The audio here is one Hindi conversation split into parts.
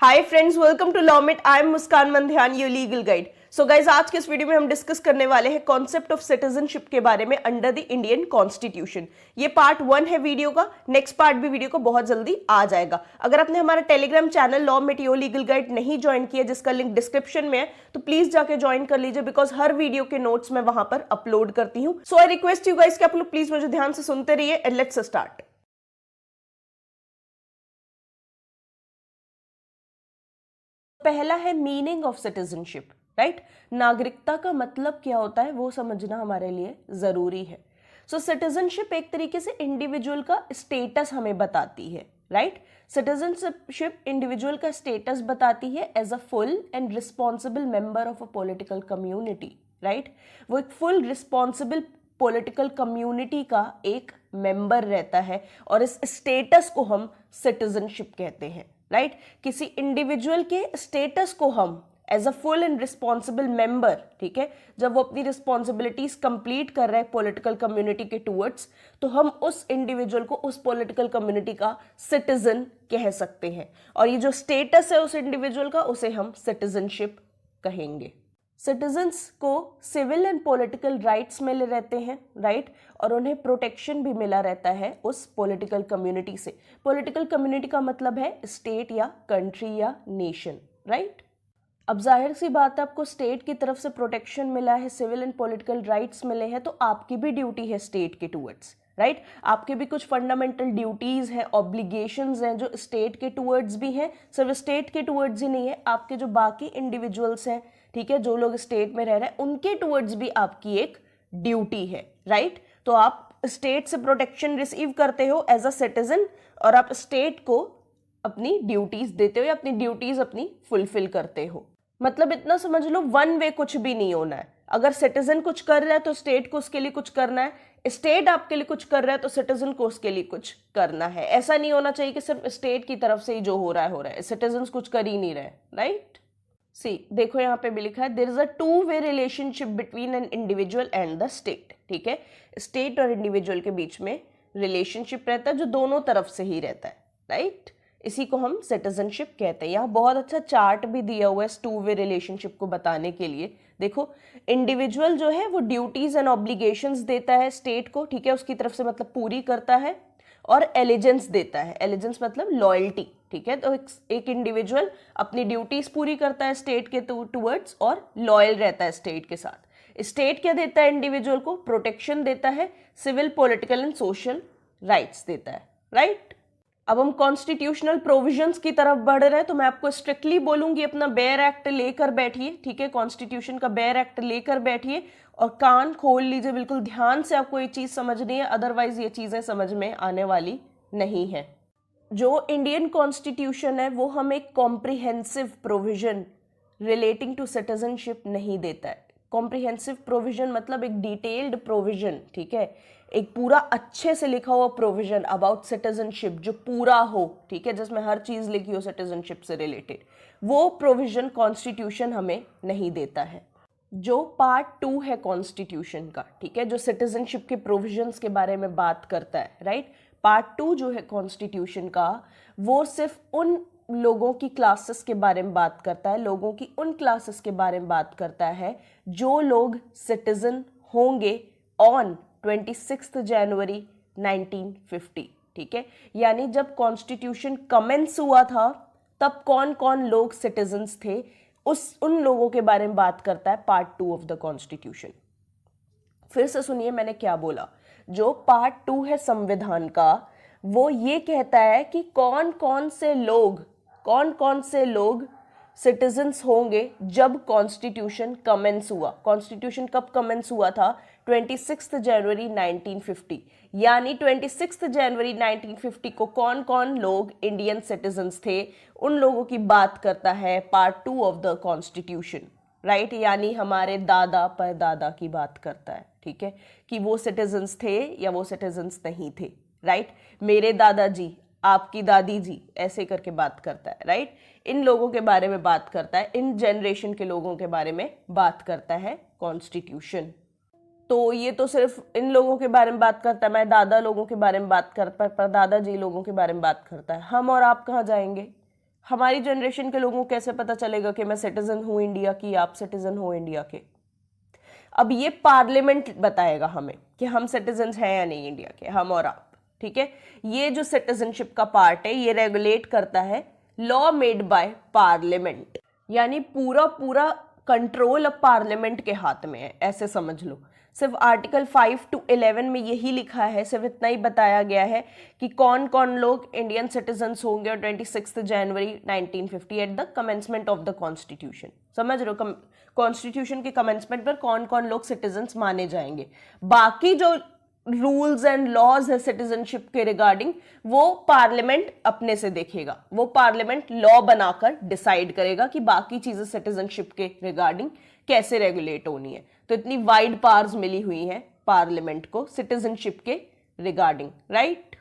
Hi friends, welcome to Lawmit. I am Muskan Mandhyan, your legal guide. So guys, आज के इस वीडियो में हम डिस्कस करने वाले हैं कॉन्सेप्ट ऑफ सिटीजनशिप के बारे में अंडर द इंडियन कॉन्स्टिट्यूशन। ये पार्ट 1 है वीडियो का। नेक्स्ट पार्ट भी वीडियो को बहुत जल्दी आ जाएगा। अगर आपने हमारा Telegram channel Lawmit your legal guide नहीं ज्वाइन किया, जिसका लिंक डिस्क्रिप्शन में है, तो प्लीज जाके ज्वाइन कर लीजिए, बिकॉज हर वीडियो के नोट्स मैं वहां पर अपलोड करती हूँ। सो आई रिक्वेस्ट यू गाइज कि आप लोग प्लीज मुझे ध्यान से सुनते रहिए एंड लेट्स स्टार्ट। पहला है मीनिंग ऑफ सिटीजनशिप, राइट। नागरिकता का मतलब क्या होता है वो समझना हमारे लिए जरूरी है। सो सिटीजनशिप एक तरीके से इंडिविजुअल का स्टेटस हमें बताती है, राइट। सिटीजनशिप इंडिविजुअल का स्टेटस बताती है as a full and responsible member of a political community, right. वो एक फुल रिस्पॉन्सिबल पॉलिटिकल कम्युनिटी का एक मेंबर रहता है और इस स्टेटस को हम सिटीजनशिप कहते हैं, राइट। किसी इंडिविजुअल के स्टेटस को हम as a full and responsible member, ठीक है, जब वो अपनी रिस्पॉन्सिबिलिटीज कंप्लीट कर रहा है पॉलिटिकल कम्युनिटी के टूवर्ड्स, तो हम उस इंडिविजुअल को उस पॉलिटिकल कम्युनिटी का सिटीजन कह सकते हैं। और ये जो स्टेटस है उस इंडिविजुअल का, उसे हम सिटीजनशिप कहेंगे। सिटीजन्स को सिविल एंड पॉलिटिकल राइट्स मिले रहते हैं, राइट, और उन्हें प्रोटेक्शन भी मिला रहता है उस पॉलिटिकल कम्युनिटी से। पॉलिटिकल कम्युनिटी का मतलब है स्टेट या कंट्री या नेशन, राइट। अब जाहिर सी बात है, आपको स्टेट की तरफ से प्रोटेक्शन मिला है, सिविल एंड पॉलिटिकल राइट्स मिले हैं, तो आपकी भी ड्यूटी है स्टेट के टूवर्ड्स, राइट। आपके भी कुछ फंडामेंटल ड्यूटीज हैं, ऑब्लिगेशंस हैं, जो स्टेट के टूवर्ड्स भी हैं। सिर्फ स्टेट के टूवर्ड्स ही नहीं है, आपके जो बाकी इंडिविजुअल्स हैं, ठीक है, जो लोग स्टेट में रह रहे हैं, उनके टूवर्ड्स भी आपकी एक ड्यूटी है, राइट। तो आप स्टेट से प्रोटेक्शन रिसीव करते हो एज अ सिटीजन, और आप स्टेट को अपनी ड्यूटीज देते हो या अपनी ड्यूटीज अपनी फुलफिल करते हो। मतलब इतना समझ लो, वन वे कुछ भी नहीं होना है। अगर सिटीजन कुछ कर रहा है तो स्टेट को उसके लिए कुछ करना है, स्टेट आपके लिए कुछ कर रहा है तो सिटीजन को उसके लिए कुछ करना है। ऐसा नहीं होना चाहिए कि सिर्फ स्टेट की तरफ से ही जो हो रहा है, सिटीजन कुछ कर ही नहीं रहे, राइट। सी देखो, यहाँ पे भी लिखा है there is a two way relationship between an individual and the state, ठीक है। स्टेट और इंडिविजुअल के बीच में रिलेशनशिप रहता है जो दोनों तरफ से ही रहता है, राइट। इसी को हम सिटीजनशिप कहते हैं। यहाँ बहुत अच्छा चार्ट भी दिया हुआ है इस टू वे रिलेशनशिप को बताने के लिए। देखो, इंडिविजुअल जो है वो ड्यूटीज एंड ऑब्लिगेशंस देता है स्टेट को, ठीक है, उसकी तरफ से मतलब पूरी करता है, और एलिजेंस देता है। एलिजेंस मतलब लॉयल्टी, ठीक है। तो एक इंडिविजुअल अपनी ड्यूटीज पूरी करता है स्टेट के टूवर्ड्स और लॉयल रहता है स्टेट के साथ। स्टेट क्या देता है इंडिविजुअल को? प्रोटेक्शन देता है, civil, political and social rights देता है, राइट। अब हम कॉन्स्टिट्यूशनल प्रोविजंस की तरफ बढ़ रहे हैं, तो मैं आपको स्ट्रिक्टली बोलूंगी अपना बेयर एक्ट लेकर बैठिए, ठीक है। कॉन्स्टिट्यूशन का बेयर एक्ट लेकर बैठिए और कान खोल लीजिए, बिल्कुल ध्यान से आपको ये चीज समझनी है, अदरवाइज ये चीजें समझ में आने वाली नहीं है। जो इंडियन कॉन्स्टिट्यूशन है वो हमें comprehensive provision relating to citizenship नहीं देता है। कॉम्प्रिहेंसिव प्रोविजन मतलब एक डिटेल्ड प्रोविजन, ठीक है, एक पूरा अच्छे से लिखा हुआ प्रोविजन अबाउट सिटीजनशिप जो पूरा हो, ठीक है, जिसमें हर चीज लिखी हो सिटीजनशिप से रिलेटेड, वो प्रोविजन कॉन्स्टिट्यूशन हमें नहीं देता है। जो पार्ट 2 है कॉन्स्टिट्यूशन का, ठीक है, जो सिटीजनशिप के प्रोविजंस के बारे में बात करता है, राइट। पार्ट 2 जो है कॉन्स्टिट्यूशन का, वो सिर्फ उन लोगों की क्लासेस के बारे में बात करता है, लोगों की उन क्लासेस के बारे में बात करता है जो लोग सिटीजन होंगे ऑन 26 जनवरी 1950, ठीक है। यानी जब कॉन्स्टिट्यूशन कमेंस हुआ था तब कौन कौन लोग सिटीजन्स थे, उन लोगों के बारे में बात करता है पार्ट 2 ऑफ द कॉन्स्टिट्यूशन। फिर से सुनिए मैंने क्या बोला। जो पार्ट 2 है संविधान का, वो ये कहता है कि कौन कौन से लोग सिटीजन्स होंगे जब कॉन्स्टिट्यूशन कमेंस हुआ। कॉन्स्टिट्यूशन कब कमेंस हुआ था? 26 जनवरी 1950। यानी 26 जनवरी 1950 को कौन कौन लोग इंडियन सिटीजन्स थे, उन लोगों की बात करता है part 2 of the constitution, right. यानी हमारे दादा परदादा की बात करता है, ठीक है, कि वो सिटीजन्स थे या वो सिटीजन्स नहीं थे, राइट। मेरे दादाजी, आपकी दादी जी, ऐसे करके बात करता है, राइट। इन लोगों के बारे में बात करता है, इन जनरेशन के लोगों के बारे में बात करता है कॉन्स्टिट्यूशन। तो ये तो सिर्फ इन लोगों के बारे में बात करता है, मैं दादा लोगों के बारे में बात करता है, परदादा जी लोगों के बारे में बात करता है। हम और आप कहाँ जाएंगे? हमारी जनरेशन के लोगों को कैसे पता चलेगा कि मैं सिटीजन हूं इंडिया की, आप सिटीजन हो इंडिया के? अब ये पार्लियामेंट बताएगा हमें कि हम सिटीजन हैं या नहीं इंडिया के, हम और आप, ठीक है। ये जो सिटीजनशिप का पार्ट है ये रेगुलेट करता है लॉ मेड बाय पार्लियामेंट, यानी पूरा पूरा कंट्रोल अब पार्लियामेंट के हाथ में है, ऐसे समझ लो। सिर्फ आर्टिकल 5 to 11 में यही लिखा है, सिर्फ इतना ही बताया गया है कि कौन कौन लोग इंडियन सिटीजन्स होंगे और 26 जनवरी 1950 eight the commencement of the constitution. समझ रहे हो, कॉन्स्टिट्यूशन के कमेंसमेंट पर कौन कौन लोग सिटीजन्स माने जाएंगे। बाकी जो रूल्स एंड लॉज है सिटीजनशिप के रिगार्डिंग वो पार्लियामेंट अपने से देखेगा, वो पार्लियामेंट लॉ बनाकर डिसाइड करेगा कि बाकी चीजें सिटीजनशिप के रिगार्डिंग कैसे रेगुलेट होनी है। तो इतनी वाइड पावर्स मिली हुई है पार्लियामेंट को सिटीजनशिप के रिगार्डिंग, राइट।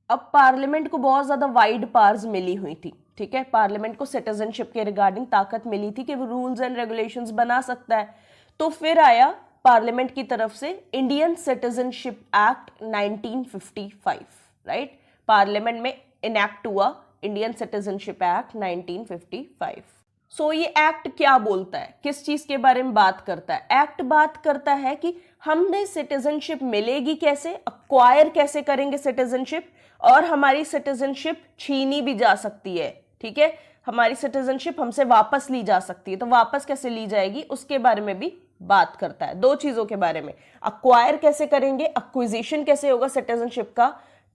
अब पार्लियामेंट को बहुत ज्यादा वाइड पावर्स मिली हुई थी, ठीक है। पार्लियामेंट को सिटीजनशिप के रिगार्डिंग ताकत मिली थी कि वो रूल्स एंड रेगुलेशंस बना सकता है। तो फिर आया पार्लियामेंट की तरफ से Indian citizenship act 1955, right. Parliament में इनैक्ट हुआ इंडियन सिटीजनशिप एक्ट 1955। सो ये एक्ट क्या बोलता है, किस चीज के बारे में बात करता है? एक्ट बात करता है कि हमें सिटीजनशिप मिलेगी कैसे, अक्वायर कैसे करेंगे सिटीजनशिप, और हमारी सिटीजनशिप छीनी भी जा सकती है, ठीक है। हमारी सिटीजनशिप हमसे वापस ली जा सकती है, तो वापस कैसे ली जाएगी उसके बारे में भी बात करता है। दो चीजों के बारे में, अक्वायर कैसे करेंगे, अक्विजिशन कैसे होगा सिटीजनशिप का,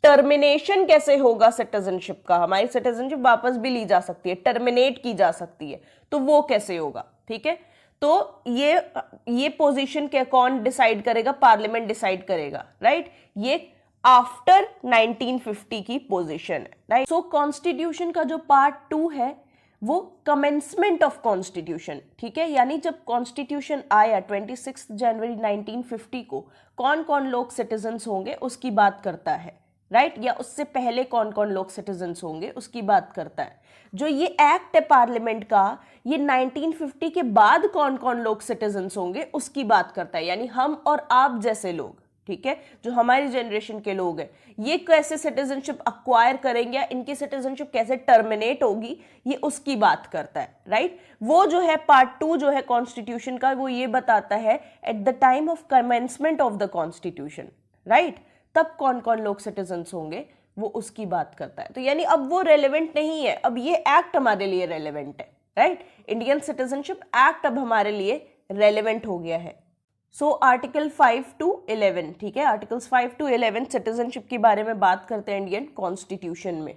टर्मिनेशन कैसे होगा सिटीजनशिप का, हमारी सिटीजनशिप वापस भी ली जा सकती है, टर्मिनेट की जा सकती है, तो वो कैसे होगा, ठीक है। तो ये पोजीशन के कौन डिसाइड करेगा? पार्लियामेंट डिसाइड करेगा, राइट। ये आफ्टर 1950 की पोजीशन है, राइट। सो कॉन्स्टिट्यूशन का जो पार्ट 2 है वो कमेंसमेंट ऑफ कॉन्स्टिट्यूशन, ठीक है। यानी जब कॉन्स्टिट्यूशन आया 26 जनवरी 1950 को, कौन कौन लोग सिटीजन्स होंगे उसकी बात करता है, राइट। या उससे पहले कौन कौन लोग सिटीजन्स होंगे उसकी बात करता है। जो ये एक्ट है पार्लियामेंट का, ये 1950 के बाद कौन कौन लोग सिटीजन्स होंगे उसकी बात करता है, यानी हम और आप जैसे लोग, ठीक है, जो हमारी जनरेशन के लोग हैं, ये कैसे सिटीजनशिप अक्वायर करेंगे या इनकी सिटीजनशिप कैसे टर्मिनेट होगी, ये उसकी बात करता है, राइट। वो जो है पार्ट 2 जो है कॉन्स्टिट्यूशन का, वो ये बताता है at the time of commencement of the constitution, right, तब कौन कौन लोग सिटीजन्स होंगे वो उसकी बात करता है। तो यानी अब वो रेलेवेंट नहीं है, अब ये एक्ट हमारे लिए रेलेवेंट है, राइट। इंडियन सिटीजनशिप एक्ट अब हमारे लिए रेलेवेंट हो गया है। सो आर्टिकल 5 to 11, ठीक है, आर्टिकल्स 5 to 11 सिटीजनशिप के बारे में बात करते हैं इंडियन कॉन्स्टिट्यूशन में।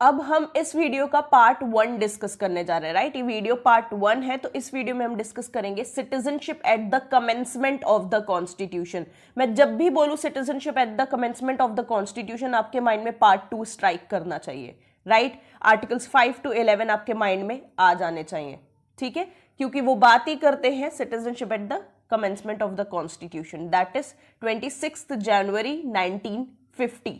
अब हम इस वीडियो का पार्ट 1 डिस्कस करने जा रहे हैं, राइट। ये वीडियो पार्ट 1 है, तो इस वीडियो में हम डिस्कस करेंगे citizenship eight the commencement of the constitution. मैं जब भी बोलूं citizenship eight the commencement of the constitution, आपके माइंड में पार्ट 2 स्ट्राइक करना चाहिए, राइट। आर्टिकल्स 5 to 11 आपके माइंड में आ जाने चाहिए, ठीक है, क्योंकि वो बात ही करते हैं citizenship at the commencement of the constitution, that is 26 January 1950।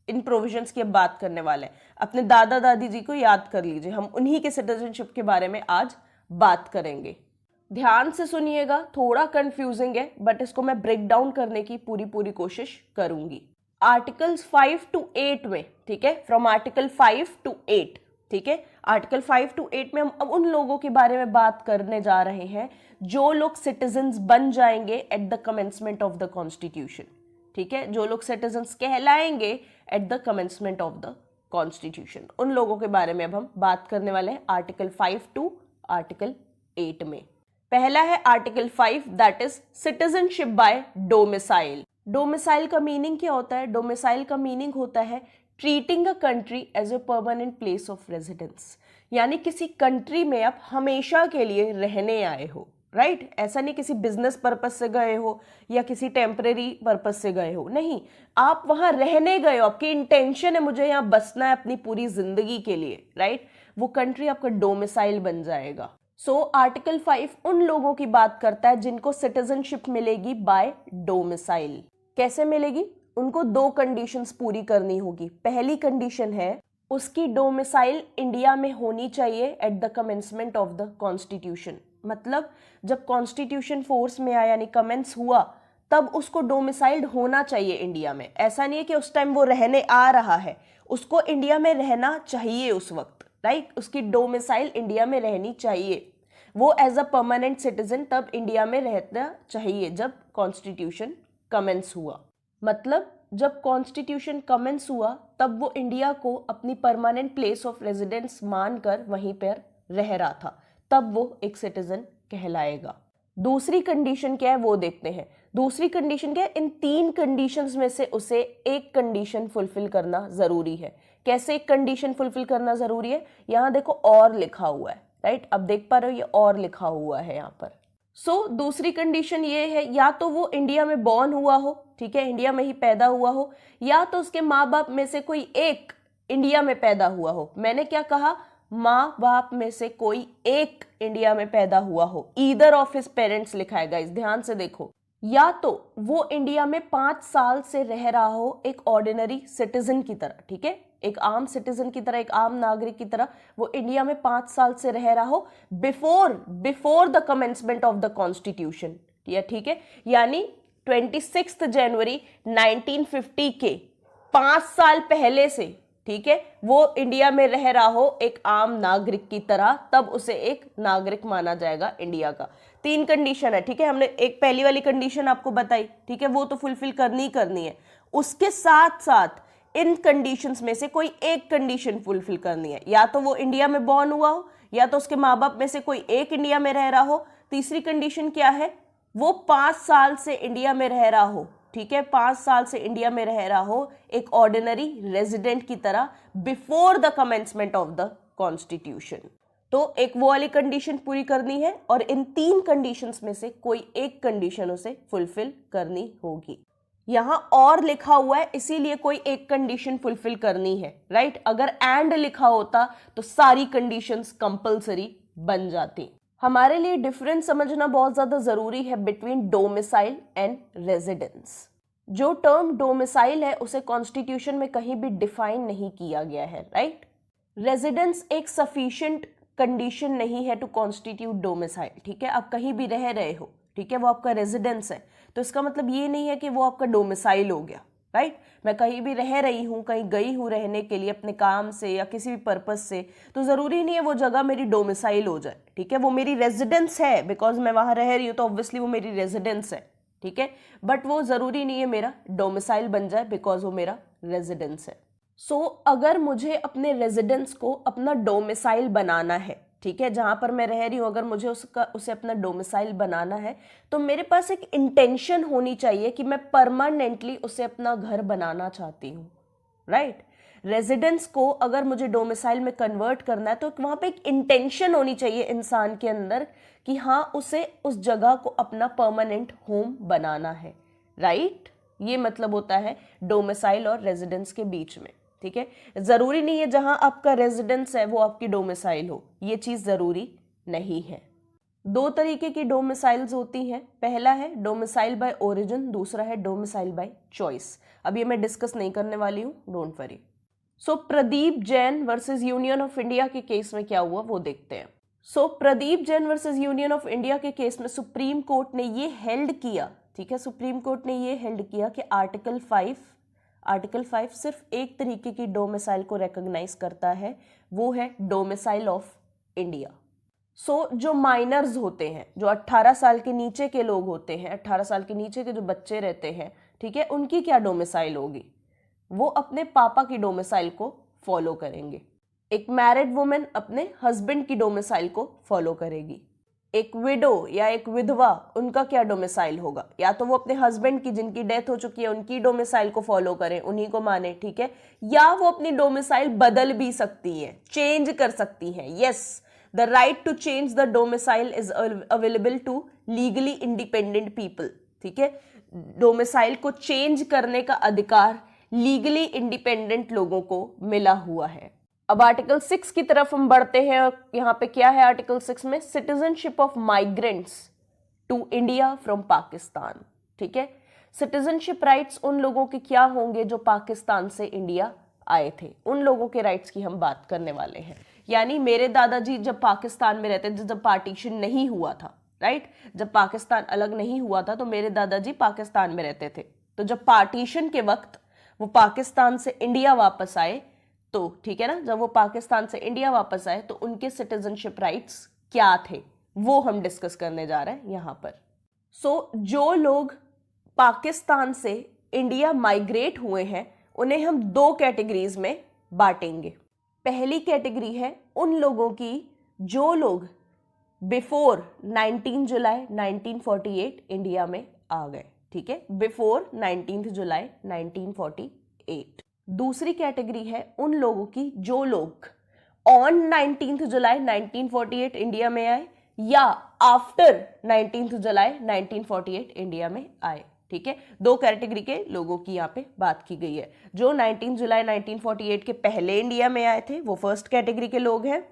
In provisions की अब बात करने वाले हैं। अपने दादा दादी जी को याद कर लीजिए, हम उन्हीं के सिटीजनशिप के बारे में आज बात करेंगे। ध्यान से सुनिएगा, थोड़ा कंफ्यूजिंग है बट इसको मैं ब्रेक डाउन करने की पूरी कोशिश करूंगी। आर्टिकल्स 5 to 8 में, ठीक है, फ्रॉम आर्टिकल 5 to 8, ठीक है, आर्टिकल 5 to 8 में हम अब उन लोगों के बारे में बात करने जा रहे हैं जो लोग सिटीजन्स बन जाएंगे at the commencement of the constitution, ठीक है, जो लोग सिटीजन्स कहलाएंगे at the commencement of the constitution, उन लोगों के बारे में अब हम बात करने वाले हैं आर्टिकल 5 to आर्टिकल 8 में। पहला है article 5, that is citizenship by domicile. Domicile का मीनिंग क्या होता है? डोमिसाइल का मीनिंग होता है treating a country as a permanent place of residence, यानी किसी कंट्री में आप हमेशा के लिए रहने आए हो, राइट। ऐसा नहीं किसी बिजनेस पर्पस से गए हो या किसी टेम्परेरी पर्पस से गए हो, नहीं, आप वहां रहने गए हो, आपकी इंटेंशन है मुझे यहाँ बसना है अपनी पूरी जिंदगी के लिए, राइट। वो कंट्री आपका डोमिसाइल बन जाएगा। सो आर्टिकल 5 उन लोगों की बात करता है जिनको सिटीजनशिप मिलेगी बाय डोमिसाइल। कैसे मिलेगी? उनको 2 कंडीशंस पूरी करनी होगी। पहली कंडीशन है उसकी डोमिसाइल इंडिया में होनी चाहिए eight the commencement of the constitution, मतलब जब कॉन्स्टिट्यूशन फोर्स में आया यानी कमेंस हुआ तब उसको डोमिसाइल्ड होना चाहिए इंडिया में। ऐसा नहीं है कि उस टाइम वो रहने आ रहा है, उसको इंडिया में रहना चाहिए उस वक्त, राइट, उसकी डोमिसाइल इंडिया में रहनी चाहिए, वो एज अ परमानेंट सिटीजन तब इंडिया में रहना चाहिए जब कॉन्स्टिट्यूशन कमेंस हुआ। मतलब जब कॉन्स्टिट्यूशन कमेंस हुआ तब वो इंडिया को अपनी परमानेंट प्लेस ऑफ रेजिडेंस मानकर वहीं पर रह रहा था, तब वो एक सिटीजन कहलाएगा। दूसरी कंडीशन क्या है वो देखते हैं। दूसरी कंडीशन क्या है, इन 3 कंडीशंस में से उसे एक कंडीशन फुलफिल करना जरूरी है। कैसे एक कंडीशन फुलफिल करना जरूरी है, यहां देखो और लिखा हुआ है, राइट, अब देख पा रहे हो ये और लिखा हुआ है यहाँ पर। सो दूसरी कंडीशन ये है, या तो वो इंडिया में बॉर्न हुआ हो, ठीक है, इंडिया में ही पैदा हुआ हो, या तो उसके माँ बाप में से कोई एक इंडिया में पैदा हुआ हो। मैंने क्या कहा, माँ बाप में से कोई एक इंडिया में पैदा हुआ हो, ईदर ऑफ हिज पेरेंट्स लिखा है गाइस, ध्यान से देखो। या तो वो इंडिया में 5 साल से रह रहा हो एक ऑर्डिनरी सिटीजन की तरह, ठीक है, एक आम सिटीजन की तरह, एक आम नागरिक की तरह वो इंडिया में 5 साल से रह रहा हो before the commencement of the constitution, ठीक है, यानी 26 जनवरी 1950 के 5 साल पहले से, ठीक है, वो इंडिया में रह रहा हो एक आम नागरिक की तरह, तब उसे एक नागरिक माना जाएगा इंडिया का। 3 कंडीशन है, ठीक है, हमने एक पहली वाली कंडीशन आपको बताई, ठीक है, वो तो फुलफिल करनी है। उसके साथ साथ इन कंडीशंस में से कोई एक कंडीशन फुलफिल करनी है, या तो वो इंडिया में बॉर्न हुआ हो, या तो उसके माँ बाप में से कोई एक इंडिया में रह रहा हो। तीसरी कंडीशन क्या है, वो 5 साल से इंडिया में रह रहा हो, ठीक है, 5 साल से इंडिया में रह रहा हो एक ऑर्डिनरी रेजिडेंट की तरह before the commencement of the constitution. तो एक वो वाली कंडीशन पूरी करनी है और इन 3 कंडीशंस में से कोई एक कंडीशन उसे फुलफिल करनी होगी। यहां और लिखा हुआ है इसीलिए कोई एक कंडीशन फुलफिल करनी है, राइट। अगर एंड लिखा होता तो सारी कंडीशंस कंपलसरी बन जाती। हमारे लिए डिफरेंस समझना बहुत ज्यादा जरूरी है बिटवीन डोमिसाइल एंड रेजिडेंस। जो टर्म डोमिसाइल है उसे कॉन्स्टिट्यूशन में कहीं भी डिफाइन नहीं किया गया है, राइट। रेजिडेंस एक सफिशिएंट कंडीशन नहीं है टू कॉन्स्टिट्यूट डोमिसाइल, ठीक है, आप कहीं भी रह रहे हो, ठीक है, वो आपका रेजिडेंस है, तो इसका मतलब ये नहीं है कि वो आपका डोमिसाइल हो गया, राइट। मैं कहीं भी रह रही हूँ, कहीं गई हूँ रहने के लिए अपने काम से या किसी भी पर्पस से, तो जरूरी नहीं है वो जगह मेरी डोमिसाइल हो जाए, ठीक है, वो मेरी रेजिडेंस है, बिकॉज मैं वहां रह रही हूँ तो ऑब्वियसली वो मेरी रेजिडेंस है, ठीक है, बट वो जरूरी नहीं है मेरा डोमिसाइल बन जाए बिकॉज वो मेरा रेजिडेंस है। सो अगर मुझे अपने रेजिडेंस को अपना डोमिसाइल बनाना है, ठीक है, जहां पर मैं रह रही हूं, अगर मुझे उसे अपना डोमिसाइल बनाना है तो मेरे पास एक इंटेंशन होनी चाहिए कि मैं परमानेंटली उसे अपना घर बनाना चाहती हूँ, राइट। रेजिडेंस को अगर मुझे डोमिसाइल में कन्वर्ट करना है तो वहां पे एक इंटेंशन होनी चाहिए इंसान के अंदर कि हाँ उसे उस जगह को अपना परमानेंट होम बनाना है, राइट। ये मतलब होता है डोमिसाइल और रेजिडेंस के बीच में, ठीक है। जरूरी नहीं है जहां आपका रेजिडेंस है वो आपकी डोमिसाइल हो, ये चीज जरूरी नहीं है। 2 तरीके की डोमिसाइल्स होती हैं, पहला है डोमिसाइल बाय ओरिजिन, दूसरा है डोमिसाइल बाय चॉइस। अब ये मैं डिस्कस नहीं करने वाली हूं, don't worry. So Pradeep Jain versus Union of India के केस में क्या हुआ वो देखते हैं। So Pradeep Jain versus Union of India के केस में सुप्रीम कोर्ट ने ये हेल्ड किया, ठीक है, सुप्रीम कोर्ट ने ये हेल्ड किया कि आर्टिकल 5 सिर्फ एक तरीके की डोमिसाइल को रिकॉग्नाइज करता है, वो है डोमिसाइल ऑफ इंडिया। सो जो माइनर्स होते हैं, जो 18 साल के नीचे के लोग होते हैं, 18 साल के नीचे के जो बच्चे रहते हैं, ठीक है, उनकी क्या डोमिसाइल होगी, वो अपने पापा की डोमिसाइल को फॉलो करेंगे। एक मैरिड वुमेन अपने हस्बैंड की डोमिसाइल को फॉलो करेगी। एक विडो या एक विधवा, उनका क्या डोमिसाइल होगा, या तो वो अपने हस्बैंड की जिनकी डेथ हो चुकी है उनकी डोमिसाइल को फॉलो करें, उन्हीं को माने, ठीक है, या वो अपनी डोमिसाइल बदल भी सकती है, चेंज कर सकती है। Yes, the right to change the domicile is available to legally independent people, ठीक है, डोमिसाइल को चेंज करने का अधिकार लीगली इंडिपेंडेंट लोगों को मिला हुआ है। अब आर्टिकल 6 की तरफ हम बढ़ते हैं और यहाँ पे क्या है आर्टिकल 6 में, citizenship of migrants to India from Pakistan, ठीक है। सिटीजनशिप राइट्स उन लोगों के क्या होंगे जो पाकिस्तान से इंडिया आए थे, उन लोगों के राइट्स की हम बात करने वाले हैं। यानी मेरे दादाजी जब पाकिस्तान में रहते थे, जब पार्टीशन नहीं हुआ था, राइट, जब पाकिस्तान अलग नहीं हुआ था तो मेरे दादाजी पाकिस्तान में रहते थे, तो जब पार्टीशन के वक्त वो पाकिस्तान से इंडिया वापस आए तो ठीक है ना, जब वो पाकिस्तान से इंडिया वापस आए तो उनके सिटीजनशिप राइट्स क्या थे वो हम डिस्कस करने जा रहे हैं यहां पर। सो जो लोग पाकिस्तान से इंडिया माइग्रेट हुए हैं उन्हें हम दो कैटेगरीज में बांटेंगे। पहली कैटेगरी है उन लोगों की जो लोग बिफोर 19 जुलाई 1948 इंडिया में आ गए, ठीक है, बिफोर 19 जुलाई 1948। दूसरी कैटेगरी है उन लोगों की जो लोग ऑन 19 जुलाई 1948 इंडिया में आए या आफ्टर 19 जुलाई 1948 इंडिया में आए, ठीक है। दो कैटेगरी के लोगों की यहाँ पे बात की गई है। जो 19 जुलाई 1948 के पहले इंडिया में आए थे वो फर्स्ट कैटेगरी के लोग हैं।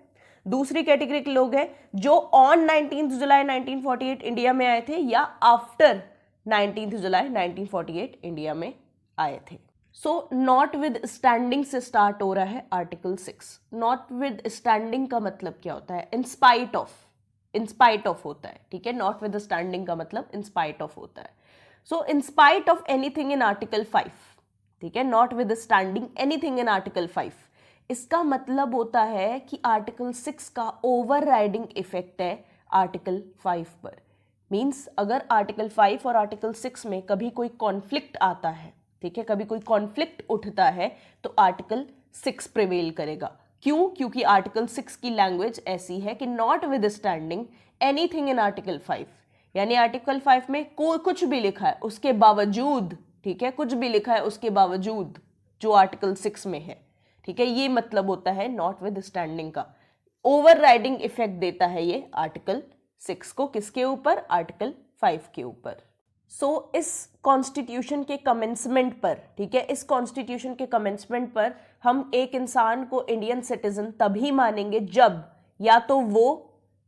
दूसरी कैटेगरी के लोग हैं जो ऑन 19 जुलाई 1948 इंडिया में आए थे या आफ्टर 19 जुलाई 1948 इंडिया में आए थे। सो नॉट विद स्टैंडिंग से स्टार्ट हो रहा है आर्टिकल 6। नॉट विद स्टैंडिंग का मतलब क्या होता है? इन स्पाइट ऑफ होता है, ठीक है। नॉट विद स्टैंडिंग का मतलब इन स्पाइट ऑफ होता है। So in spite of anything in article 5, ठीक है, notwithstanding anything in article 5, इसका मतलब होता है कि आर्टिकल 6 का ओवरराइडिंग इफेक्ट है आर्टिकल 5 पर। मींस अगर आर्टिकल 5 और आर्टिकल 6 में कभी कोई कॉन्फ्लिक्ट आता है, ठीक है, कभी कोई कॉन्फ्लिक्ट उठता है तो आर्टिकल 6 प्रिवेल करेगा। क्यों? क्योंकि आर्टिकल 6 की लैंग्वेज ऐसी है कि not with standing anything in article 5, यानी आर्टिकल 5 में कोई कुछ भी लिखा है उसके बावजूद, ठीक है, कुछ भी लिखा है उसके बावजूद जो आर्टिकल 6 में है, ठीक है, ये मतलब होता है नॉट विद स्टैंडिंग का। ओवरराइडिंग इफेक्ट देता है ये आर्टिकल 6 को, किसके ऊपर? आर्टिकल 5 के ऊपर। सो इस कॉन्स्टिट्यूशन के कमेंसमेंट पर, ठीक है, इस कॉन्स्टिट्यूशन के कमेंसमेंट पर हम एक इंसान को इंडियन सिटीजन तभी मानेंगे जब या तो वो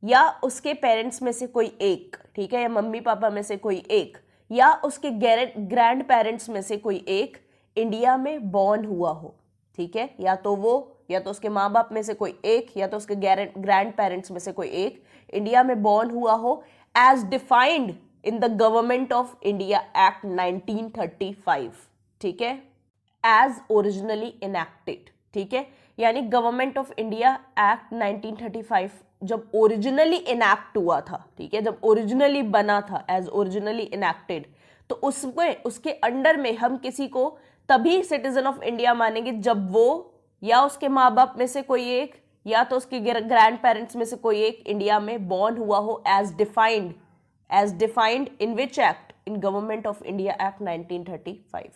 या उसके पेरेंट्स में से कोई एक, ठीक है, या मम्मी पापा में से कोई एक या उसके ग्रैंड पेरेंट्स में से कोई एक इंडिया में बॉर्न हुआ हो, ठीक है, या तो वो या तो उसके माँ बाप में से कोई एक या तो उसके ग्रैंड पेरेंट्स में से कोई एक इंडिया में बॉर्न हुआ हो as defined in the government of India act 1935, ठीक है, एज ओरिजिनली इनैक्टेड, ठीक है, यानी गवर्नमेंट ऑफ इंडिया एक्ट 1935 जब ओरिजिनली इनैक्ट हुआ था, ठीक है, जब ओरिजिनली बना था एज ओरिजिनली इनैक्टेड, तो उसमें उसके अंडर में हम किसी को तभी सिटीजन ऑफ इंडिया मानेंगे जब वो या उसके माँ बाप में से कोई एक या तो उसके ग्रैंड पेरेंट्स में से कोई एक इंडिया में बॉर्न हुआ हो as defined in which act? In government of India act 1935।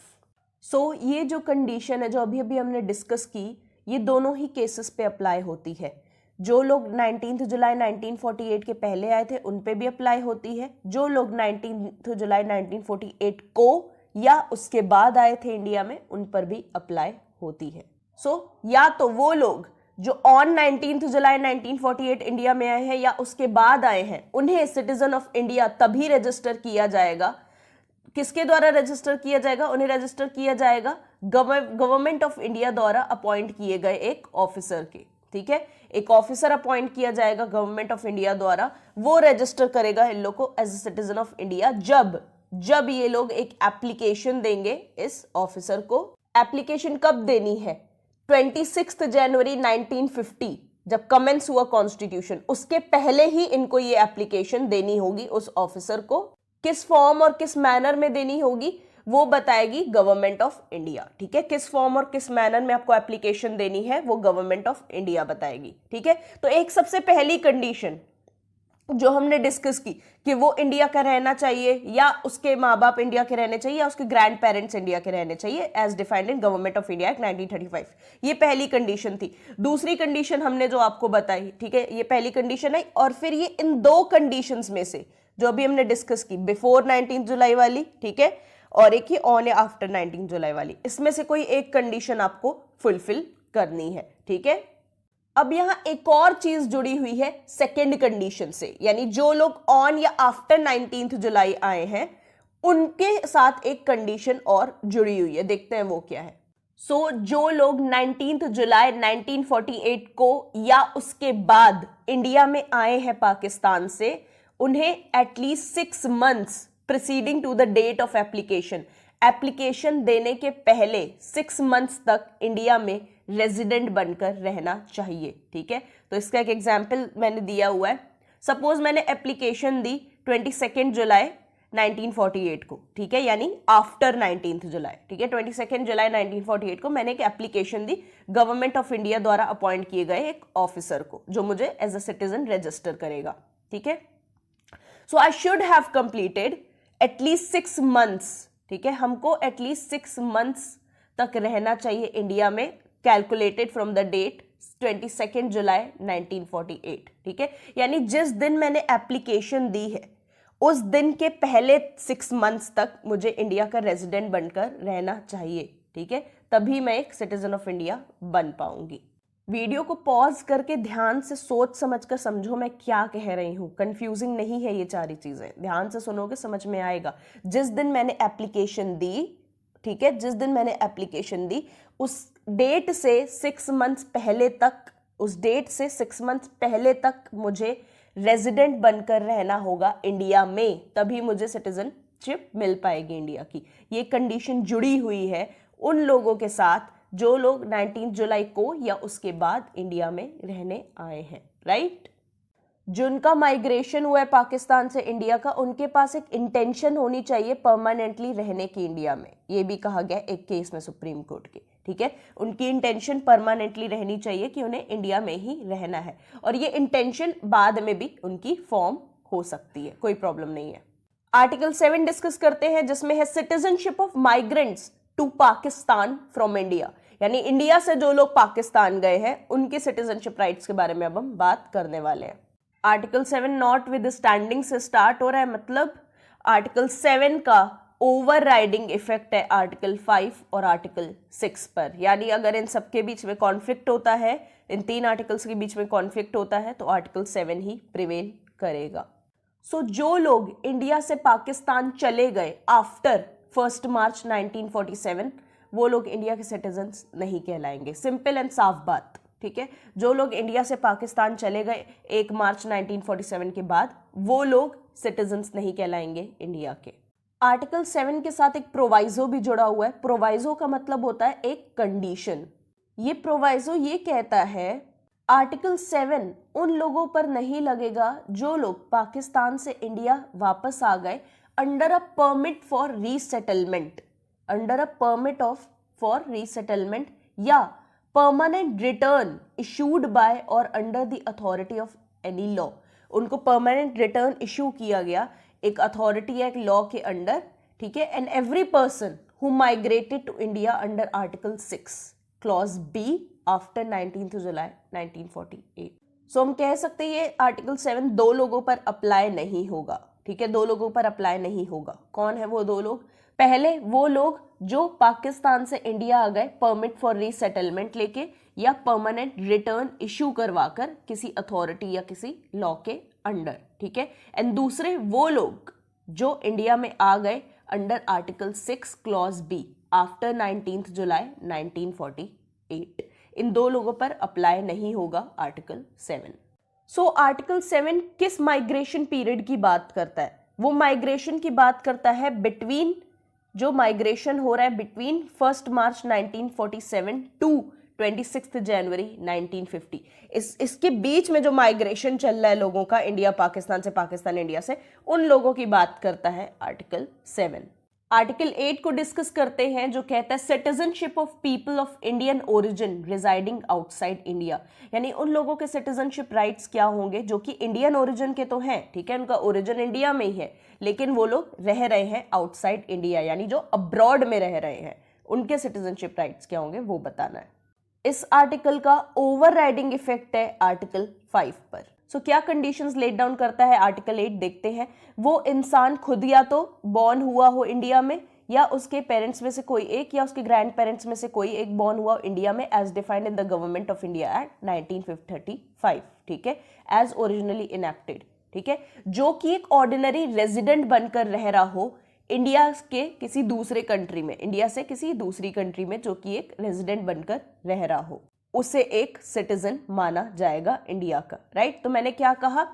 So ये जो कंडीशन है जो अभी अभी हमने डिस्कस की, ये दोनों ही केसेस पे अप्लाई होती है। जो लोग 19 जुलाई 1948 के पहले आए थे उन पे भी अप्लाई होती है, जो लोग 19 जुलाई 1948 को या उसके बाद आए थे इंडिया में उन पर भी अप्लाई होती है। सो या तो वो लोग जो ऑन 19 जुलाई 1948 इंडिया में आए हैं या उसके बाद आए हैं उन्हें सिटीजन ऑफ इंडिया तभी रजिस्टर किया जाएगा। किसके द्वारा रजिस्टर किया जाएगा? उन्हें रजिस्टर किया जाएगा गवर्नमेंट ऑफ इंडिया द्वारा अपॉइंट किए गए एक ऑफिसर के, ठीक है, एक ऑफिसर अपॉइंट किया जाएगा गवर्नमेंट ऑफ इंडिया द्वारा, वो रजिस्टर करेगा इन लोग को as a citizen of India जब ये लोग एक एप्लीकेशन देंगे इस ऑफिसर को। एप्लीकेशन कब देनी है? 26 जनवरी 1950 जब कमेंस हुआ कॉन्स्टिट्यूशन, उसके पहले ही इनको ये एप्लीकेशन देनी होगी उस ऑफिसर को। किस फॉर्म और किस मैनर में देनी होगी वो बताएगी गवर्नमेंट ऑफ इंडिया, ठीक है, किस फॉर्म और किस मैनर में आपको एप्लीकेशन देनी है वो गवर्नमेंट ऑफ इंडिया बताएगी, ठीक है। तो एक सबसे पहली कंडीशन जो हमने डिस्कस की कि वो इंडिया का रहना चाहिए या उसके माँ बाप इंडिया के रहने चाहिए या उसके ग्रैंड पेरेंट्स इंडिया के रहने चाहिए as defined in government of India act 1935, ये पहली कंडीशन थी। दूसरी कंडीशन हमने जो आपको बताई, ठीक है, ये पहली कंडीशन है। और फिर ये इन दो कंडीशंस में से जो अभी हमने डिस्कस की, बिफोर 19 जुलाई वाली, ठीक है, और एक ही ऑन या आफ्टर 19 जुलाई वाली, इसमें से कोई एक कंडीशन आपको फुलफिल करनी है, ठीक है। अब यहां एक और चीज जुड़ी हुई है सेकेंड कंडीशन से, यानी जो लोग ऑन या आफ्टर 19 जुलाई आए हैं उनके साथ एक कंडीशन और जुड़ी हुई है, देखते हैं वो क्या है। सो जो लोग 19 जुलाई 1948 को या उसके बाद इंडिया में आए हैं पाकिस्तान से, उन्हें at least 6 months preceding to the date of application देने के पहले 6 months तक इंडिया में रेजिडेंट बनकर रहना चाहिए, ठीक है। तो इसका एक एग्जाम्पल मैंने दिया हुआ है। सपोज मैंने एप्लीकेशन दी 22 जुलाई 1948 को, ठीक है, यानी आफ्टर 19 जुलाई, ठीक है। 22 जुलाई 1948 को मैंने एक application the government of India द्वारा अपॉइंट किए गए एक ऑफिसर को, जो मुझे एज अ सिटीजन रजिस्टर करेगा, ठीक है। So I should have completed at least 6 months, ठीक है। हमको एटलीस्ट 6 मंथ्स तक रहना चाहिए इंडिया में, कैलकुलेटेड फ्रॉम द डेट 22 जुलाई 1948, ठीक है। यानी जिस दिन मैंने एप्लीकेशन दी है उस दिन के पहले 6 मंथ्स तक मुझे इंडिया का रेजिडेंट बनकर रहना चाहिए, ठीक है। तभी मैं एक सिटीजन ऑफ इंडिया बन पाऊंगी। वीडियो को पॉज करके ध्यान से सोच समझ कर समझो मैं क्या कह रही हूँ। कंफ्यूजिंग नहीं है ये सारी चीजें, ध्यान से सुनोगे समझ में आएगा। जिस दिन मैंने एप्लीकेशन दी, ठीक है, जिस दिन मैंने एप्लीकेशन दी उस डेट से 6 मंथ्स पहले तक, उस डेट से 6 मंथ्स पहले तक मुझे रेजिडेंट बनकर रहना होगा इंडिया में, तभी मुझे सिटीजनशिप मिल पाएगी इंडिया की। ये कंडीशन जुड़ी हुई है उन लोगों के साथ जो लोग 19 जुलाई को या उसके बाद इंडिया में रहने आए हैं, राइट। जिनका माइग्रेशन हुआ है पाकिस्तान से इंडिया का, उनके पास एक इंटेंशन होनी चाहिए परमानेंटली रहने की इंडिया में। ये भी कहा गया एक केस में सुप्रीम कोर्ट के, ठीक है। उनकी इंटेंशन परमानेंटली रहनी चाहिए कि उन्हें इंडिया में ही रहना है, और ये इंटेंशन बाद में भी उनकी फॉर्म हो सकती है, कोई प्रॉब्लम नहीं है। आर्टिकल 7 डिस्कस करते हैं, जिसमें है citizenship of migrants to Pakistan from India, यानी इंडिया से जो लोग पाकिस्तान गए हैं उनके सिटीजनशिप राइट्स के बारे में अब हम बात करने वाले हैं। आर्टिकल 7 नॉट विद स्टैंडिंग से स्टार्ट हो रहा है, मतलब आर्टिकल 7 का ओवर राइडिंग इफेक्ट है आर्टिकल 5 और आर्टिकल 6 पर। यानी अगर इन सबके बीच में कॉन्फ्लिक्ट होता है, इन 3 आर्टिकल्स के बीच में कॉन्फ्लिक्ट होता है, तो आर्टिकल 7 ही प्रिवेल करेगा। सो जो लोग इंडिया से पाकिस्तान चले गए आफ्टर 1 मार्च 1947, वो लोग इंडिया के सिटीजन्स नहीं कहलाएंगे। सिंपल एंड साफ बात, ठीक है। जो लोग इंडिया से पाकिस्तान चले गए 1 मार्च 1947 के बाद, वो लोग सिटीजन्स नहीं कहलाएंगे इंडिया के। आर्टिकल 7 के साथ एक प्रोवाइजो भी जुड़ा हुआ है। प्रोवाइजो का मतलब होता है एक कंडीशन। ये प्रोवाइजो ये कहता है आर्टिकल 7 उन लोगों पर नहीं लगेगा जो लोग पाकिस्तान से इंडिया वापस आ गए under a permit for resettlement, under a permit of for resettlement या परमानेंट रिटर्न इशूड बाय और under the authority of any law. उनको परमानेंट रिटर्न इशू किया गया एक अथॉरिटी या एक लॉ के अंडर, ठीक है। And every person who migrated to India under article 6 clause b after 19 July 1948। सो हम कह सकते हैं ये आर्टिकल 7 2 लोगों पर अप्लाई नहीं होगा, ठीक है। 2 लोगों पर अप्लाई नहीं होगा। कौन है वो 2 लोग? पहले वो लोग जो पाकिस्तान से इंडिया आ गए परमिट फॉर रीसेटलमेंट लेके या परमानेंट रिटर्न इशू करवाकर किसी अथॉरिटी या किसी लॉ के अंडर, ठीक है। एंड दूसरे वो लोग जो इंडिया में आ गए under article 6 clause b after 19 July 1948। इन 2 लोगों पर अप्लाई नहीं होगा आर्टिकल 7। सो आर्टिकल 7 किस माइग्रेशन पीरियड की बात करता है? वो माइग्रेशन की बात करता है बिटवीन, जो माइग्रेशन हो रहा है बिटवीन 1 मार्च 1947 टू 26 जनवरी 1950। इसके बीच में जो माइग्रेशन चल रहा है लोगों का इंडिया पाकिस्तान से, पाकिस्तान इंडिया से, उन लोगों की बात करता है आर्टिकल 7। आर्टिकल 8 को डिस्कस करते हैं, जो कहता है citizenship of people of Indian origin residing outside India, यानी उन लोगों के सिटीजनशिप राइट्स क्या होंगे जो कि इंडियन ओरिजिन के तो हैं, ठीक है, उनका ओरिजिन इंडिया में ही है, लेकिन वो लोग रह रहे हैं आउटसाइड इंडिया, यानी जो अब्रॉड में रह रहे हैं, उनके सिटीजनशिप राइट्स क्या होंगे वो बताना है। इस आर्टिकल का ओवर राइडिंग इफेक्ट है आर्टिकल 5 पर। सो क्या कंडीशंस लेट डाउन करता है आर्टिकल 8 देखते हैं। वो इंसान खुद या तो बॉर्न हुआ हो इंडिया में, या उसके पेरेंट्स में से कोई एक, या उसके ग्रैंड पेरेंट्स में से कोई एक बॉर्न हुआ इंडिया में as defined in the government of India act 1935, ठीक है, एज ओरिजिनली इनैक्टेड, ठीक है, जो कि एक ऑर्डिनरी रेजिडेंट बनकर रह रहा हो इंडिया के किसी दूसरे कंट्री में, इंडिया से किसी दूसरी कंट्री में, जो कि एक रेजिडेंट बनकर रह रहा हो, उसे एक सिटीजन माना जाएगा इंडिया का, राइट। तो मैंने क्या कहा,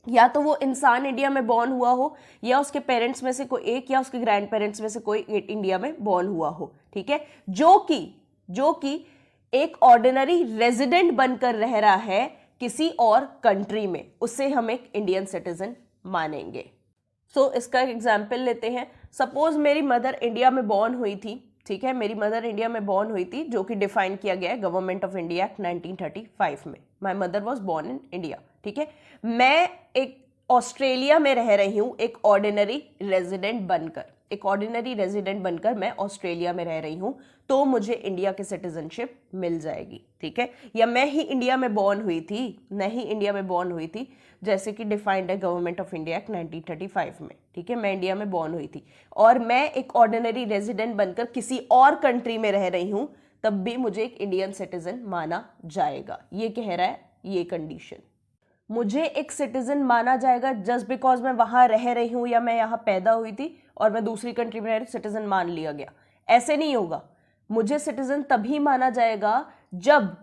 या तो वो इंसान इंडिया में बॉर्न हुआ हो, या उसके पेरेंट्स में से कोई एक, या उसके ग्रैंड पेरेंट्स में से कोई इंडिया में बॉर्न हुआ हो, ठीक है, जो कि एक ऑर्डिनरी रेजिडेंट बनकर रह रहा है किसी और कंट्री में, उसे हम एक इंडियन सिटीजन मानेंगे। सो इसका एक एग्जाम्पल लेते हैं। सपोज मेरी मदर इंडिया में बॉर्न हुई थी, ठीक है, मेरी मदर इंडिया में बॉर्न हुई थी, जो कि डिफाइन किया गया है गवर्नमेंट ऑफ इंडिया एक्ट 1935 में। My mother was born in India, ठीक है। मैं एक ऑस्ट्रेलिया में रह रही हूं एक ऑर्डिनरी रेजिडेंट बनकर, एक ऑर्डिनरी रेजिडेंट बनकर मैं ऑस्ट्रेलिया में रह रही हूं, तो मुझे इंडिया की सिटीजनशिप मिल जाएगी, ठीक है। या मैं ही इंडिया में बॉर्न हुई थी, मैं ही इंडिया में बॉर्न हुई थी, जैसे कि डिफाइंड है गवर्नमेंट ऑफ इंडिया एक्ट 1935 में, ठीक है। मैं इंडिया में बॉर्न हुई थी और मैं एक ऑर्डिनरी रेजिडेंट बनकर किसी और कंट्री में रह रही हूं, तब भी मुझे एक इंडियन सिटीजन माना जाएगा। ये कह रहा है ये कंडीशन। मुझे एक सिटीजन माना जाएगा जस्ट बिकॉज मैं वहां रह रही हूं या मैं यहां पैदा हुई थी और मैं दूसरी कंट्री में रह रही, सिटीजन मान लिया गया, ऐसे नहीं होगा। मुझे सिटीजन तभी माना जाएगा जब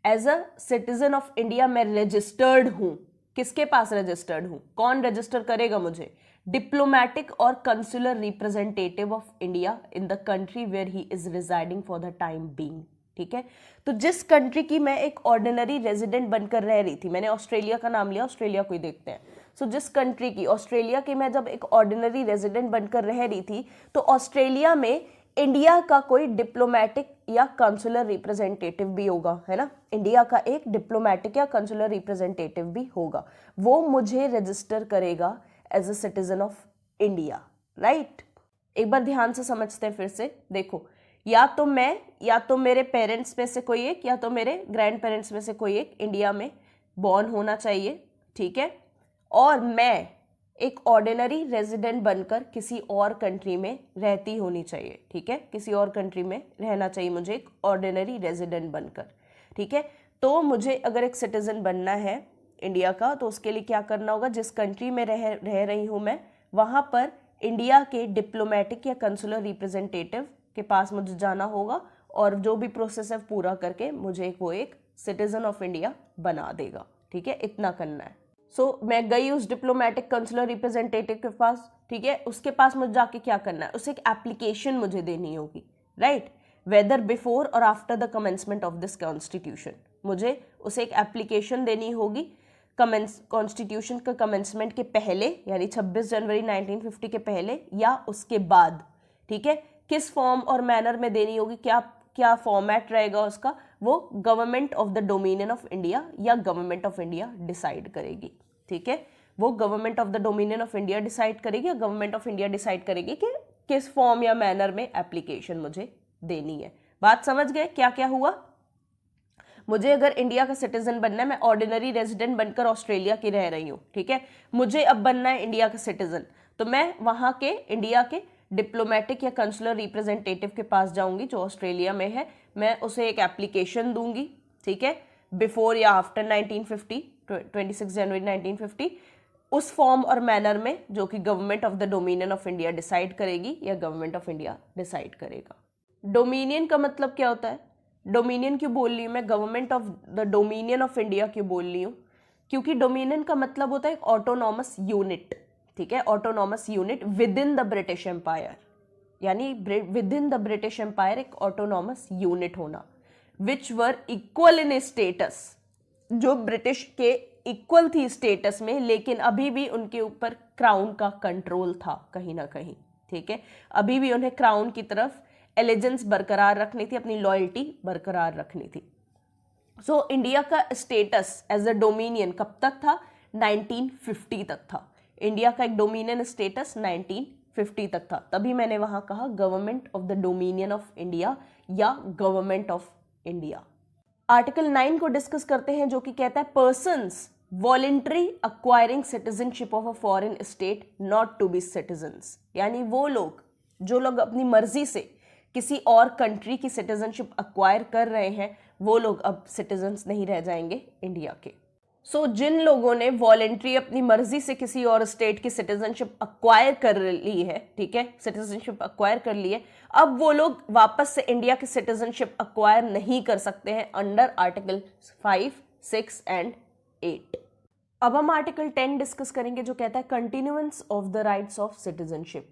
as a citizen of India मैं रजिस्टर्ड हूं। किसके पास रजिस्टर्ड हूं? कौन रजिस्टर करेगा मुझे? डिप्लोमैटिक और consular representative of India in the country where he is residing for the time being, ठीक है। तो जिस कंट्री की मैं एक ऑर्डिनरी रेजिडेंट बनकर रह रही थी, मैंने ऑस्ट्रेलिया का नाम लिया, ऑस्ट्रेलिया को ही देखते हैं। सो जिस कंट्री की, ऑस्ट्रेलिया की मैं जब एक ऑर्डिनरी रेजिडेंट बनकर रह रही थी, तो ऑस्ट्रेलिया में इंडिया का कोई डिप्लोमैटिक या कंसुलर रिप्रेजेंटेटिव भी होगा, है ना। इंडिया का एक डिप्लोमैटिक या कंसुलर रिप्रेजेंटेटिव भी होगा, वो मुझे रजिस्टर करेगा as a citizen of India, right. एक बार ध्यान से समझते हैं फिर से। देखो, या तो मैं, या तो मेरे पेरेंट्स में से कोई एक, या तो मेरे ग्रैंड पेरेंट्स में से कोई एक इंडिया में बॉर्न होना चाहिए, ठीक है। और मैं एक ऑर्डिनरी रेजिडेंट बनकर किसी और कंट्री में रहती होनी चाहिए, ठीक है। किसी और कंट्री में रहना चाहिए मुझे एक ऑर्डिनरी रेजिडेंट बनकर, ठीक है। तो मुझे अगर एक सिटीजन बनना है इंडिया का, तो उसके लिए क्या करना होगा? जिस कंट्री में रह रही हूँ मैं, वहाँ पर इंडिया के डिप्लोमेटिक या कंसुलर रिप्रेजेंटेटिव के पास मुझे जाना होगा और जो भी प्रोसेस है पूरा करके मुझे वो एक सिटीजन ऑफ इंडिया बना देगा, ठीक है। इतना करना है। सो मैं गई उस डिप्लोमेटिक कंसुलर रिप्रेजेंटेटिव के पास, ठीक है। उसके पास मुझे जाके क्या करना है? उसे एक एप्लीकेशन मुझे देनी होगी, राइट। वेदर बिफोर और after the commencement of this constitution, मुझे उसे एक एप्लीकेशन देनी होगी कॉन्स्टिट्यूशन का कमेंसमेंट के पहले, यानी 26 जनवरी 1950 के पहले या उसके बाद, ठीक है। किस फॉर्म और मैनर में देनी होगी, क्या क्या फॉर्मेट रहेगा उसका, वो government of the dominion of India या गवर्नमेंट ऑफ इंडिया डिसाइड करेगी, ठीक है। वो government of the dominion of India decide करेगी या गवर्नमेंट ऑफ इंडिया डिसाइड करेगी कि किस फॉर्म या मैनर में एप्लीकेशन मुझे देनी है। बात समझ गए क्या क्या हुआ? मुझे अगर इंडिया का सिटीजन बनना है, मैं ऑर्डिनरी रेजिडेंट बनकर ऑस्ट्रेलिया की रह रही हूँ, ठीक है। मुझे अब बनना है इंडिया का सिटीजन, तो मैं वहां के इंडिया के डिप्लोमेटिक या कंसुलर रिप्रेजेंटेटिव के पास जाऊंगी जो ऑस्ट्रेलिया में है। मैं उसे एक एप्लीकेशन दूंगी, ठीक है, बिफोर या आफ्टर 1950, 26 जनवरी 1950, उस फॉर्म और मैनर में जो कि government of the dominion of India decide करेगी या गवर्नमेंट ऑफ इंडिया डिसाइड करेगा। डोमिनियन का मतलब क्या होता है? डोमिनियन क्यों बोल रही हूँ मैं? Government of the dominion of India क्यों बोल रही हूँ? क्योंकि डोमिनियन का मतलब होता है एक ऑटोनॉमस यूनिट, ठीक है। Autonomous unit within the British Empire, यानी within the British Empire एक ऑटोनॉमस यूनिट होना, which were equal in status, जो ब्रिटिश के इक्वल थी स्टेटस में, लेकिन अभी भी उनके ऊपर क्राउन का कंट्रोल था कहीं ना कहीं, ठीक है। अभी भी उन्हें क्राउन की तरफ एलिजेंस बरकरार रखनी थी, अपनी लॉयल्टी बरकरार रखनी थी। सो इंडिया का स्टेटस एज अ डोमिनियन कब तक था? 1950 तक था। इंडिया का एक डोमिनियन स्टेटस 1950 तक था, तभी मैंने वहां कहा government of the dominion of India या गवर्नमेंट ऑफ इंडिया। आर्टिकल 9 को डिस्कस करते हैं, जो कि कहता है persons voluntary acquiring citizenship of a foreign state not to be citizens, यानी वो लोग जो लोग अपनी मर्जी से किसी और कंट्री की सिटीजनशिप अक्वायर कर रहे हैं, वो लोग अब सिटीजन्स नहीं रह जाएंगे इंडिया के। सो जिन लोगों ने वॉलेंट्री अपनी मर्जी से किसी और स्टेट की सिटीजनशिप अक्वायर कर ली है, ठीक है, सिटीजनशिप अक्वायर कर ली है, अब वो लोग वापस से इंडिया की सिटीजनशिप अक्वायर नहीं कर सकते हैं अंडर आर्टिकल 5, 6 एंड 8। अब हम आर्टिकल 10 डिस्कस करेंगे, जो कहता है continuance of the rights of citizenship.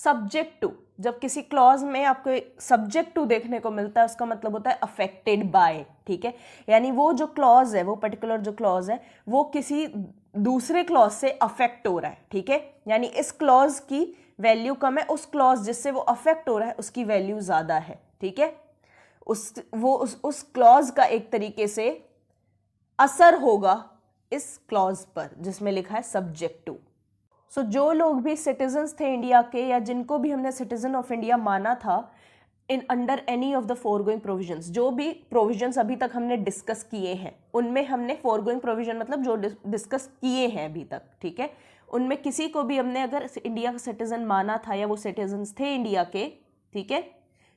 Subject to, जब किसी क्लॉज में आपको सब्जेक्ट टू देखने को मिलता है उसका मतलब होता है अफेक्टेड बाय, ठीक है, यानी वो जो क्लॉज है, वो पर्टिकुलर जो क्लॉज है वो किसी दूसरे क्लॉज से अफेक्ट हो रहा है, ठीक है, यानी इस क्लॉज की वैल्यू कम है, उस क्लॉज जिससे वो अफेक्ट हो रहा है उसकी वैल्यू ज्यादा है, ठीक है, उस क्लॉज का एक तरीके से असर होगा इस क्लॉज पर जिसमें लिखा है सब्जेक्ट टू। सो जो लोग भी सिटीजन्स थे इंडिया के या जिनको भी हमने सिटीजन ऑफ इंडिया माना था in under any of the foregoing provisions, जो भी प्रोविजंस अभी तक हमने डिस्कस किए हैं उनमें हमने फोरगोइंग प्रोविजन मतलब जो डिस्कस किए हैं अभी तक, ठीक है, उनमें किसी को भी हमने अगर इंडिया का सिटीजन माना था या वो सिटीजन्स थे इंडिया के, ठीक है,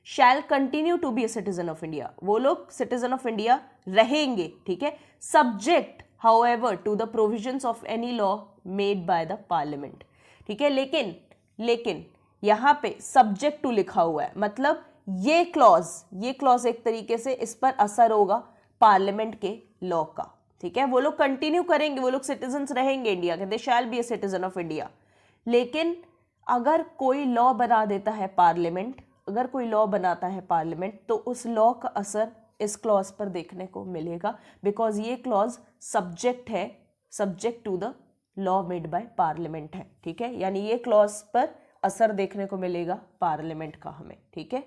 shall continue to be a citizen of India, वो लोग सिटीजन ऑफ इंडिया रहेंगे, ठीक है, subject however to the provisions of any law made by the parliament, ठीक है, लेकिन यहाँ पे सब्जेक्ट टू लिखा हुआ है, मतलब ये क्लॉज एक तरीके से इस पर असर होगा पार्लियामेंट के लॉ का, ठीक है, वो लोग कंटिन्यू करेंगे, वो लोग सिटीजन्स रहेंगे इंडिया के, they shall be a citizen of India, लेकिन अगर कोई लॉ बना देता है पार्लियामेंट, अगर कोई लॉ बनाता है पार्लियामेंट तो उस लॉ का असर इस क्लॉज पर देखने को मिलेगा, बिकॉज ये clause subject to the law made by parliament है, ठीक है, यानी ये क्लॉज पर असर देखने को मिलेगा पार्लियामेंट का हमें, ठीक है,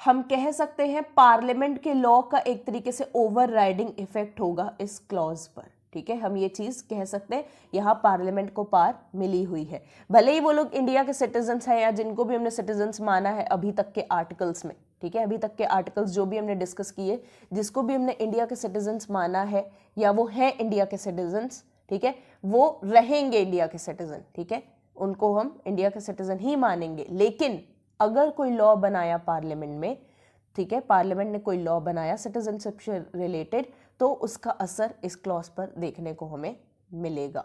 हम कह सकते हैं पार्लियामेंट के लॉ का एक तरीके से ओवरराइडिंग इफेक्ट होगा इस क्लॉज पर, ठीक है, हम ये चीज कह सकते हैं, यहाँ पार्लियामेंट को पार मिली हुई है, भले ही वो लोग इंडिया के सिटीजन्स हैं या जिनको भी हमने सिटीजन्स माना है अभी तक के आर्टिकल्स में, ठीक है, अभी तक के आर्टिकल्स जो भी हमने डिस्कस किए, जिसको भी हमने इंडिया के सिटीजन्स माना है या वो हैं इंडिया के सिटीजन्स, ठीक है, वो रहेंगे इंडिया के सिटीजन, ठीक है, उनको हम इंडिया के सिटीजन ही मानेंगे, लेकिन अगर कोई लॉ बनाया पार्लियामेंट में, ठीक है, पार्लियामेंट ने कोई लॉ बनाया सिटीजनशिप से रिलेटेड तो उसका असर इस क्लॉज पर देखने को हमें मिलेगा।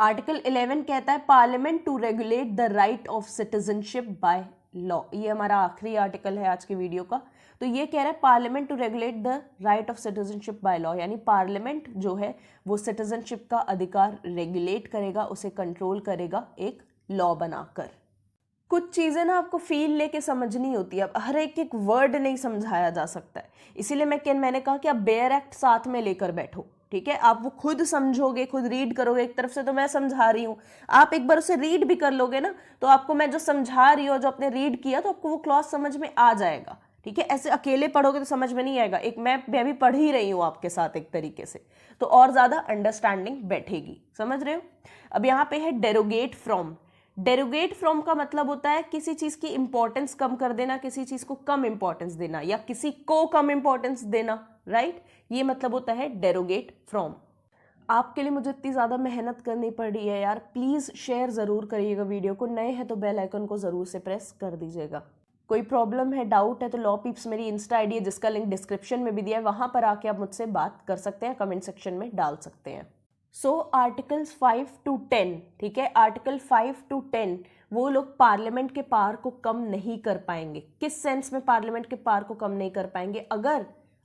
आर्टिकल 11 कहता है parliament to regulate the right of citizenship by law, ये हमारा आखिरी आर्टिकल है आज के वीडियो का, तो ये कह रहा है parliament to regulate the right of citizenship by law, यानी पार्लियामेंट जो है वो सिटीजनशिप का अधिकार रेगुलेट करेगा, उसे कंट्रोल करेगा एक लॉ बनाकर। कुछ चीज़ें ना आपको फील लेके समझनी होती है, अब हर एक वर्ड नहीं समझाया जा सकता है, इसीलिए मैंने कहा कि आप बेयर एक्ट साथ में लेकर बैठो, ठीक है, आप वो खुद समझोगे, खुद रीड करोगे, एक तरफ से तो मैं समझा रही हूँ, आप एक बार उसे रीड भी कर लोगे ना तो आपको मैं जो समझा रही हूँ, जो आपने रीड किया तो आपको वो क्लॉज समझ में आ जाएगा, ठीक है, ऐसे अकेले पढ़ोगे तो समझ में नहीं आएगा, एक मैं भी पढ़ ही रही हूँ आपके साथ एक तरीके से, तो और ज़्यादा अंडरस्टैंडिंग बैठेगी, समझ रहे हो। अब यहाँ पे है डेरोगेट फ्रॉम, डेरोगेट फ्रॉम का मतलब होता है किसी चीज की इंपॉर्टेंस कम कर देना, किसी चीज को कम इंपॉर्टेंस देना या किसी को कम इंपॉर्टेंस देना, राइट, ये मतलब होता है डेरोगेट फ्रॉम। आपके लिए मुझे इतनी ज़्यादा मेहनत करनी पड़ रही है यार, प्लीज़ शेयर ज़रूर करिएगा वीडियो को, नए हैं तो बेल आइकन को ज़रूर से प्रेस कर दीजिएगा। कोई प्रॉब्लम है, डाउट है तो लॉ पीप्स मेरी इंस्टा आईडी है जिसका लिंक डिस्क्रिप्शन में भी दिया है, वहाँ पर आके आप मुझसे बात कर सकते हैं, कमेंट सेक्शन में डाल सकते हैं। सो आर्टिकल्स 5 to 10, ठीक है, आर्टिकल 5 to 10 वो लोग पार्लियामेंट के पावर को कम नहीं कर पाएंगे। किस सेंस में पार्लियामेंट के पावर को कम नहीं कर पाएंगे?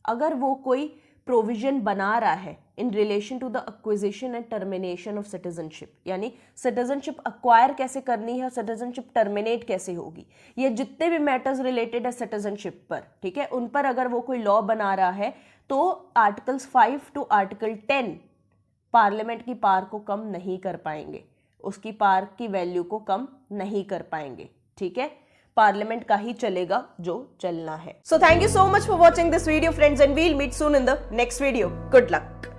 अगर वो कोई प्रोविजन बना रहा है in relation to the acquisition and termination of citizenship, यानी सिटीजनशिप अक्वायर कैसे करनी है और सिटीजनशिप टर्मिनेट कैसे होगी, ये जितने भी मैटर्स रिलेटेड है सिटीजनशिप पर, ठीक है, उन पर अगर वो कोई लॉ बना रहा है तो आर्टिकल्स 5 to आर्टिकल 10 पार्लियामेंट की पावर को कम नहीं कर पाएंगे, उसकी पावर की वैल्यू को कम नहीं कर पाएंगे, ठीक है, पार्लियामेंट का ही चलेगा जो चलना है। So thank you so much for watching this video friends and we'll meet soon in the next video. Good luck.